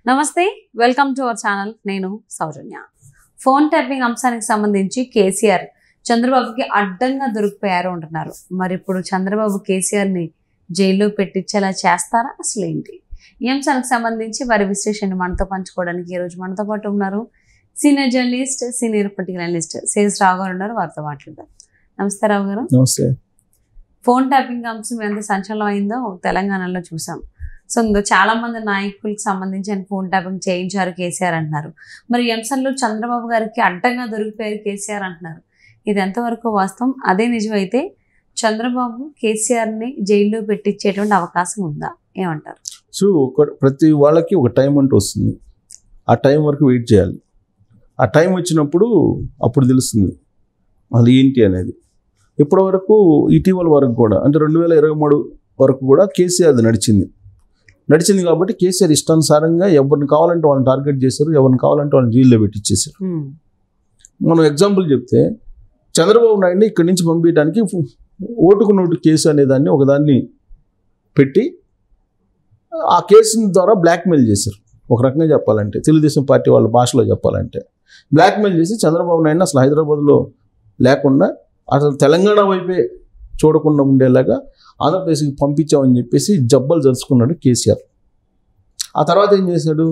నమస్తే, welcome to our channel. నేను సౌజన్య. Phone tapping అంశానికి సంబంధించి కేసీఆర్ చంద్రబాబుకి అడ్డంగా దొరికిపోయారు అంటున్నారు. మరి ఇప్పుడు చంద్రబాబు కేసీఆర్ని జైల్లో పెట్టించేలా చేస్తారా? అసలు ఏంటి ఈ అంశానికి సంబంధించి వారి విశ్లేషణ మనతో పంచుకోవడానికి ఈరోజు మనతో పాటు ఉన్నారు senior journalist, senior political analyst CS Rao garu ఉన్నారు. వారితో మాట్లాడదాం. నమస్తే రావు గారు. నమస్తే. ఫోన్ ట్యాపింగ్ అంశం ఎంత సంచలనం అయిందో తెలంగాణలో చూసాం. సో ఇంకా చాలా మంది నాయకులకు సంబంధించి ఫోన్ ట్యాపింగ్ చేయించారు కేసీఆర్ అంటున్నారు. మరి ఈ అంశంలో చంద్రబాబు గారికి అడ్డంగా దొరికిపోయారు కేసీఆర్ అంటున్నారు. ఇది ఎంతవరకు వాస్తవం? అదే నిజమైతే చంద్రబాబు కేసీఆర్ని జైల్లో పెట్టించేటువంటి అవకాశం ఉందా? ఏమంటారు? సో ప్రతి వాళ్ళకి ఒక టైం అంటూ వస్తుంది. ఆ టైం వరకు వెయిట్ చేయాలి. ఆ టైం వచ్చినప్పుడు అప్పుడు తెలుస్తుంది మళ్ళీ ఏంటి అనేది. ఇప్పటి వరకు ఇటీవల వరకు కూడా అంటే 2023 వరకు కూడా కేసీఆర్ది నడిచింది కాబట్టి కేసీఆర్ ఇష్టానుసారంగా ఎవరిని కావాలంటే వాళ్ళని టార్గెట్ చేశారు, ఎవరిని కావాలంటే వాళ్ళని జైల్లో పెట్టించేశారు. మనం ఎగ్జాంపుల్ చెప్తే చంద్రబాబు నాయుడిని ఇక్కడి నుంచి పంపించడానికి ఓటుకు నోటు కేసు అనేదాన్ని ఒకదాన్ని పెట్టి ఆ కేసు ద్వారా బ్లాక్మెయిల్ చేశారు. ఒక రకంగా చెప్పాలంటే తెలుగుదేశం పార్టీ వాళ్ళ భాషలో చెప్పాలంటే బ్లాక్మెయిల్ చేసి చంద్రబాబు నాయుడిని అసలు హైదరాబాద్లో లేకుండా అసలు తెలంగాణ వైపే చూడకుండా ఉండేలాగా ఆంధ్రప్రదేశ్కి పంపించామని చెప్పేసి జబ్బలు జరుచుకున్నాడు కేసీఆర్. ఆ తర్వాత ఏం చేశాడు?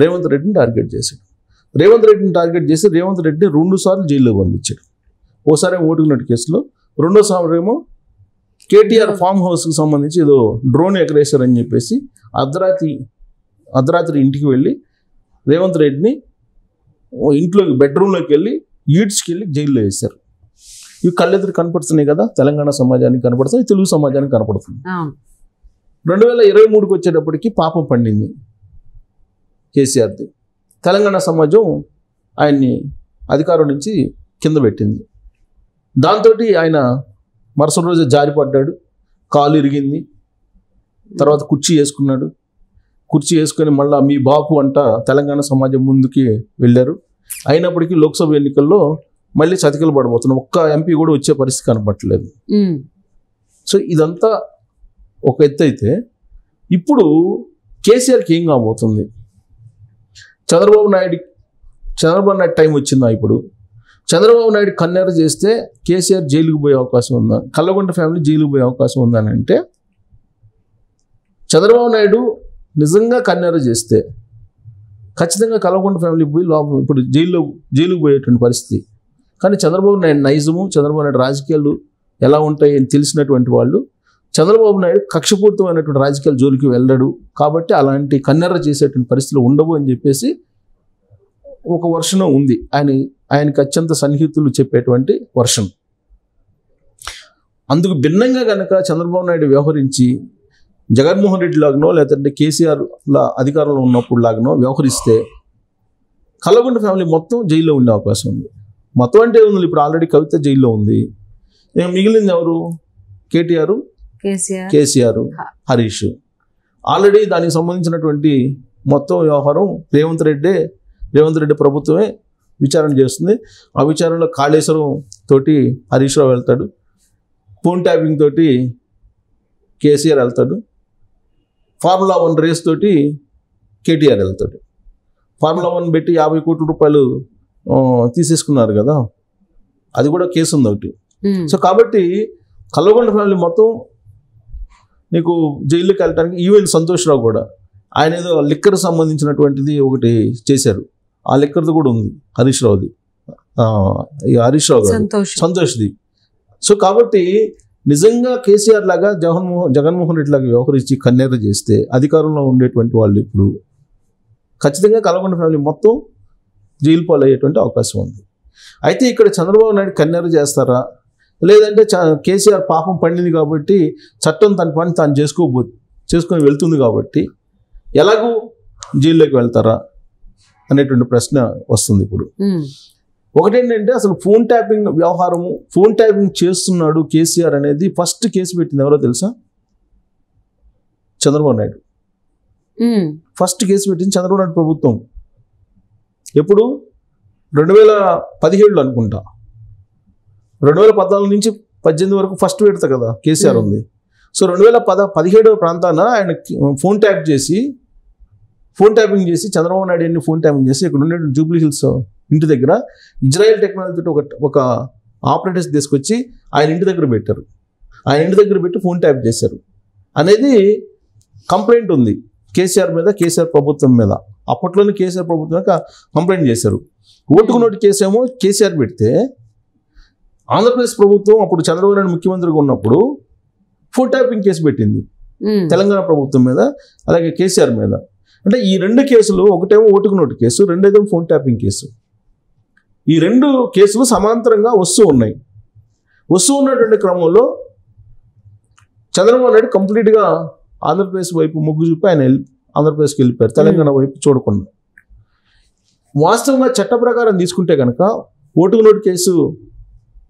రేవంత్ రెడ్డిని టార్గెట్ చేశాడు. రేవంత్ రెడ్డిని 2 సార్లు జైల్లో పంపించాడు. ఓసారి ఓటుకున్నట్టు కేసులో, రెండోసారి ఏమో కేటీఆర్ ఫామ్ హౌస్కి సంబంధించి ఏదో డ్రోన్ ఎగరేశారని చెప్పేసి అర్ధరాత్రి ఇంటికి వెళ్ళి రేవంత్ రెడ్డిని ఇంట్లోకి బెడ్రూమ్లోకి వెళ్ళి ఈడ్స్కి వెళ్ళి జైల్లో వేశారు. ఇవి కళ్ళెదురు కనపడుతున్నాయి కదా, తెలంగాణ సమాజానికి కనపడుతుంది, తెలుగు సమాజానికి కనపడుతుంది. 2023కి వచ్చేటప్పటికి పాపం పండింది కేసీఆర్ది. తెలంగాణ సమాజం ఆయన్ని అధికారం నుంచి కింద పెట్టింది. దాంతో ఆయన మరుసటి రోజు జారిపడ్డాడు, కాలు ఇరిగింది. తర్వాత కుర్చీ వేసుకొని మళ్ళీ మీ బాపు అంట తెలంగాణ సమాజం ముందుకి వెళ్ళారు. అయినప్పటికీ లోక్సభ ఎన్నికల్లో మళ్ళీ చతికిలు పడబోతున్నాం. ఒక్క ఎంపీ కూడా వచ్చే పరిస్థితి కనపడట్లేదు. సో ఇదంతా ఒక ఎత్తు అయితే, ఇప్పుడు కేసీఆర్కి ఏం కాబోతుంది? చంద్రబాబు నాయుడు టైం వచ్చిందా? ఇప్పుడు చంద్రబాబు నాయుడు కన్నెర చేస్తే కేసీఆర్ జైలుకు పోయే అవకాశం ఉందా? కల్లగొండ ఫ్యామిలీ జైలుకు పోయే అవకాశం ఉందా అని అంటే, చంద్రబాబు నాయుడు నిజంగా కన్నెర చేస్తే ఖచ్చితంగా కల్లగొండ ఫ్యామిలీ పోయి ఇప్పుడు జైలుకు పోయేటువంటి పరిస్థితి. కానీ చంద్రబాబు నాయుడు నైజము, చంద్రబాబు నాయుడు రాజకీయాలు ఎలా ఉంటాయని తెలిసినటువంటి వాళ్ళు చంద్రబాబు నాయుడు కక్షపూరితమైనటువంటి రాజకీయాల జోలికి వెళ్ళడు కాబట్టి అలాంటి కన్నెర్ర చేసేటువంటి పరిస్థితులు ఉండవు అని చెప్పేసి ఒక వర్షన్ ఉంది. ఆయనకి అత్యంత సన్నిహితులు చెప్పేటువంటి వర్షన్. అందుకు భిన్నంగా కనుక చంద్రబాబు నాయుడు వ్యవహరించి జగన్మోహన్ రెడ్డి లాగానో లేదంటే కేసీఆర్ అధికారంలో ఉన్నప్పుడు లాగానో వ్యవహరిస్తే కల్లగొండ ఫ్యామిలీ మొత్తం జైల్లో ఉండే అవకాశం ఉంది. మొత్తం అంటే ఉంది, ఇప్పుడు ఆల్రెడీ కవిత జైల్లో ఉంది. మిగిలింది ఎవరు? కేసీఆర్, హరీష్. ఆల్రెడీ దానికి సంబంధించినటువంటి మొత్తం వ్యవహారం రేవంత్ రెడ్డి ప్రభుత్వమే విచారణ చేస్తుంది. ఆ విచారణలో కాళేశ్వరం తోటి హరీష్ రావు వెళ్తాడు, ఫోన్ ట్యాపింగ్ తోటి కేసీఆర్ వెళ్తాడు, ఫార్ములా 1 రేస్ తోటి కేటీఆర్ వెళ్తాడు. ఫార్ములా 1 పెట్టి 50 కోట్ల రూపాయలు తీసేసుకున్నారు కదా, అది కూడా కేసు ఉంది ఒకటి. సో కాబట్టి కల్లగొండ ఫ్యామిలీ మొత్తం నీకు జైల్లోకి వెళ్ళడానికి, ఈవెన్ సంతోష్ రావు కూడా ఆయన ఏదో లిక్కర్ సంబంధించినటువంటిది ఒకటి చేశారు. ఆ లిక్కర్ది కూడా ఉంది హరీష్ రావు సంతోష్ది. సో కాబట్టి నిజంగా కేసీఆర్ లాగా జగన్మోహన్ రెడ్డి లాగా వ్యవహరించి కన్నెర్ర చేస్తే అధికారంలో ఉండేటువంటి వాళ్ళు ఇప్పుడు ఖచ్చితంగా కల్లగొండ ఫ్యామిలీ మొత్తం జైలు పాలయ్యేటువంటి అవకాశం ఉంది. అయితే ఇక్కడ చంద్రబాబు నాయుడు కన్నెర్ర చేస్తారా, లేదంటే కేసీఆర్ పాపం పండింది కాబట్టి చట్టం తన పని తాను చేసుకొని వెళ్తుంది కాబట్టి ఎలాగూ జైల్లోకి వెళ్తారా అనేటువంటి ప్రశ్న వస్తుంది. ఇప్పుడు ఒకటేంటంటే అసలు ఫోన్ ట్యాపింగ్ చేస్తున్నాడు కేసీఆర్ అనేది ఫస్ట్ కేసు పెట్టింది ఎవరో తెలుసా? చంద్రబాబు నాయుడు. ఫస్ట్ కేసు పెట్టింది చంద్రబాబు నాయుడు ప్రభుత్వం. ఎప్పుడు? 2017 అనుకుంటా. 2014 నుంచి 18 వరకు ఫస్ట్ పెడతా కదా కేసీఆర్ ఉంది. సో 2017 ప్రాంతాన ఆయన ఫోన్ ట్యాప్ చేసి ఫోన్ ట్యాపింగ్ చేసి చంద్రబాబు నాయుడు ఫోన్ ట్యాపింగ్ చేసి ఇక్కడ ఉండే జూబ్లీ హిల్స్ ఇంటి దగ్గర ఇజ్రాయెల్ టెక్నాలజీతో ఒక ఆపరేటర్స్ తీసుకొచ్చి ఆయన ఇంటి దగ్గర పెట్టారు. ఆయన ఇంటి దగ్గర పెట్టి ఫోన్ ట్యాప్ చేశారు అనేది కంప్లైంట్ ఉంది కేసీఆర్ మీద, కేసీఆర్ ప్రభుత్వం మీద. అప్పట్లోనే కేసీఆర్ ప్రభుత్వం కంప్లైంట్ చేశారు. ఓటుకు నోటు కేసు ఏమో కేసీఆర్ పెడితే, ఆంధ్రప్రదేశ్ ప్రభుత్వం అప్పుడు చంద్రబాబు నాయుడు ముఖ్యమంత్రిగా ఉన్నప్పుడు ఫోన్ ట్యాపింగ్ కేసు పెట్టింది తెలంగాణ ప్రభుత్వం మీద, అలాగే కేసీఆర్ మీద. అంటే ఈ రెండు కేసులు, ఒకటేమో ఓటుకు నోటు కేసు, రెండేదేమో ఫోన్ ట్యాపింగ్ కేసు. ఈ రెండు కేసులు సమాంతరంగా వస్తూ ఉన్నాయి. వస్తూ ఉన్నటువంటి క్రమంలో చంద్రబాబు నాయుడు కంప్లీట్గా ఆంధ్రప్రదేశ్ వైపు మొగ్గు చూపి ఆయన ఆంధ్రప్రదేశ్కి వెళ్ళిపోయారు, తెలంగాణ వైపు చూడకుండా. వాస్తవంగా చట్ట ప్రకారం తీసుకుంటే కనుక ఓటుకు నోటు కేసు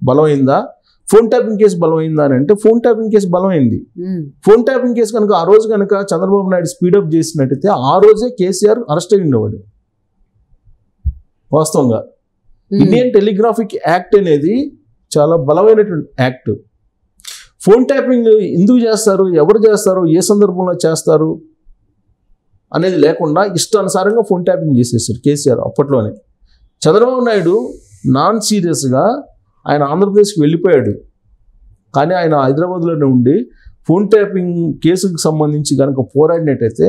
బలమైందా, ఫోన్ ట్యాపింగ్ కేసు బలమైందా అని అంటే ఫోన్ ట్యాపింగ్ కేసు బలమైంది. ఫోన్ ట్యాపింగ్ కేసు కనుక ఆ రోజు కనుక చంద్రబాబు నాయుడు స్పీడప్ చేసినట్టయితే ఆ రోజే కేసీఆర్ అరెస్ట్ అయి ఉండేవాడు. వాస్తవంగా ఇండియన్ టెలిగ్రాఫిక్ యాక్ట్ అనేది చాలా బలమైనటువంటి యాక్ట్. ఫోన్ ట్యాపింగ్ ఎందుకు చేస్తారు, ఎవరు చేస్తారు, ఏ సందర్భంలో చేస్తారు అనేది లేకుండా ఇష్టానుసారంగా ఫోన్ ట్యాపింగ్ చేసేసారు కేసీఆర్ అప్పట్లోనే. చంద్రబాబు నాయుడు నాన్ సీరియస్గా ఆయన ఆంధ్రప్రదేశ్కి వెళ్ళిపోయాడు, కానీ ఆయన హైదరాబాద్లోనే ఉండి ఫోన్ ట్యాపింగ్ కేసుకు సంబంధించి కనుక పోరాడినట్టయితే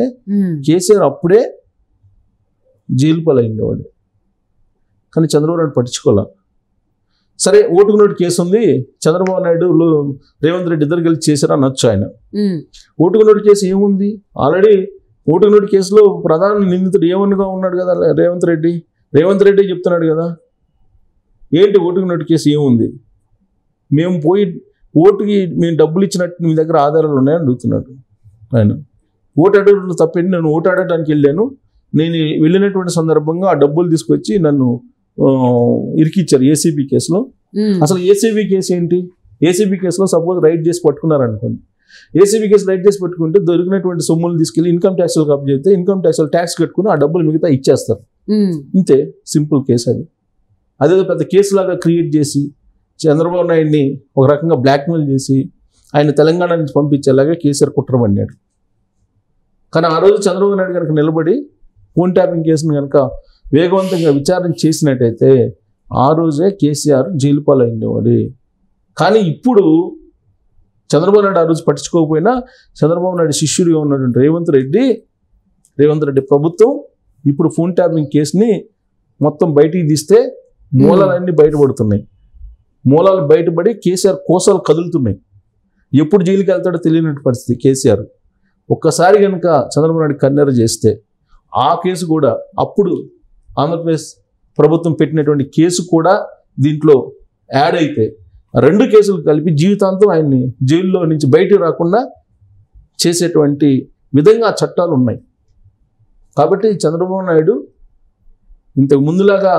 కేసీఆర్ అప్పుడే జైలు పాలైండేవాడు. కానీ చంద్రబాబు నాయుడు పట్టించుకోలే. సరే ఓటుకు నోటు కేసు ఉంది, చంద్రబాబు నాయుడు రేవంత్ రెడ్డి ఇద్దరు కలిసి చేశారు అనొచ్చు ఆయన. ఓటుకు నోటు కేసు ఏముంది, ఆల్రెడీ ఓటుకు నోటు కేసులో ప్రధాన నిందితుడు ఏమన్నుగా ఉన్నాడు కదా రేవంత్ రెడ్డి చెప్తున్నాడు కదా. ఏంటి ఓటుకు నోటు కేసు ఏముంది, మేము పోయి ఓటుకి మేము డబ్బులు ఇచ్చినట్టు మీ దగ్గర ఆధారాలు ఉన్నాయని అడుగుతున్నాడు ఆయన. ఓటు అడగడంలో తప్పేంటి, నేను ఓటు ఆడటానికి వెళ్ళాను, నేను వెళ్ళినటువంటి సందర్భంగా ఆ డబ్బులు తీసుకొచ్చి నన్ను ఇరికిచ్చారు ఏసీబీ కేసులో. అసలు ఏసీబీ కేసు ఏంటి, ఏసీబీ కేసులో సపోజ్ రైడ్ చేసి పట్టుకున్నారనుకోండి, ఏసీబీ కేసు రైడ్ చేసి పట్టుకుంటే దొరికినటువంటి సొమ్ములు తీసుకెళ్లి ఇన్కమ్ ట్యాక్స్ కప్ చేస్తే ఇన్కమ్ ట్యాక్స్ కట్టుకుని ఆ డబ్బులు మిగతా ఇచ్చేస్తారు. ఇంతే, సింపుల్ కేసు అది. అదేదో పెద్ద కేసులాగా క్రియేట్ చేసి చంద్రబాబు నాయుడిని ఒక రకంగా బ్లాక్మెయిల్ చేసి ఆయన తెలంగాణ నుంచి పంపించేలాగా కేసీఆర్ కుట్ర పన్నాడు. కానీ ఆ రోజు చంద్రబాబు నాయుడు కనుక నిలబడి ఫోన్ ట్యాపింగ్ కేసును కనుక వేగవంతంగా విచారణ చేసినట్టయితే ఆ రోజే కేసీఆర్ జైలు పాలైండేవాడు. కానీ ఇప్పుడు చంద్రబాబు నాయుడు ఆ రోజు పట్టించుకోకపోయినా చంద్రబాబు నాయుడు శిష్యుడిగా ఉన్నటువంటి రేవంత్ రెడ్డి ప్రభుత్వం ఇప్పుడు ఫోన్ ట్యాపింగ్ కేసుని మొత్తం బయటికి తీస్తే మూలాలన్నీ బయటపడుతున్నాయి. మూలాలు బయటపడి కేసీఆర్ కోసాలు కదులుతున్నాయి. ఎప్పుడు జైలుకి వెళ్తాడో తెలియనటువంటి పరిస్థితి కేసీఆర్. ఒక్కసారి కనుక చంద్రబాబు నాయుడు కన్నెర చేస్తే ఆ కేసు కూడా, అప్పుడు ఆంధ్రప్రదేశ్ ప్రభుత్వం పెట్టినటువంటి కేసు కూడా దీంట్లో యాడ్ అయితే రెండు కేసులు కలిపి జీవితాంతం ఆయన్ని జైల్లో నుంచి బయటకు రాకుండా చేసేటువంటి విధంగా చట్టాలు ఉన్నాయి. కాబట్టి చంద్రబాబు నాయుడు ఇంతకు ముందులాగా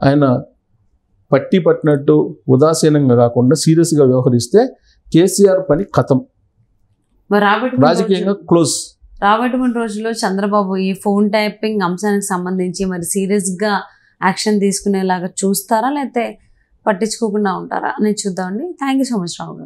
ఆయన పట్టినట్టు ఉదాసీనంగా కాకుండా సీరియస్గా వ్యవహరిస్తే కేసీఆర్ పని ఖతం, రాజకీయంగా క్లోజ్. రాబోయేటువంటి రోజుల్లో చంద్రబాబు ఈ ఫోన్ ట్యాపింగ్ అంశానికి సంబంధించి మరి సీరియస్గా యాక్షన్ తీసుకునేలాగా చూస్తారా, లేకపోతే పట్టించుకోకుండా ఉంటారా అనేది చూద్దామండి. థ్యాంక్ యూ సో మచ్ రావు గారు.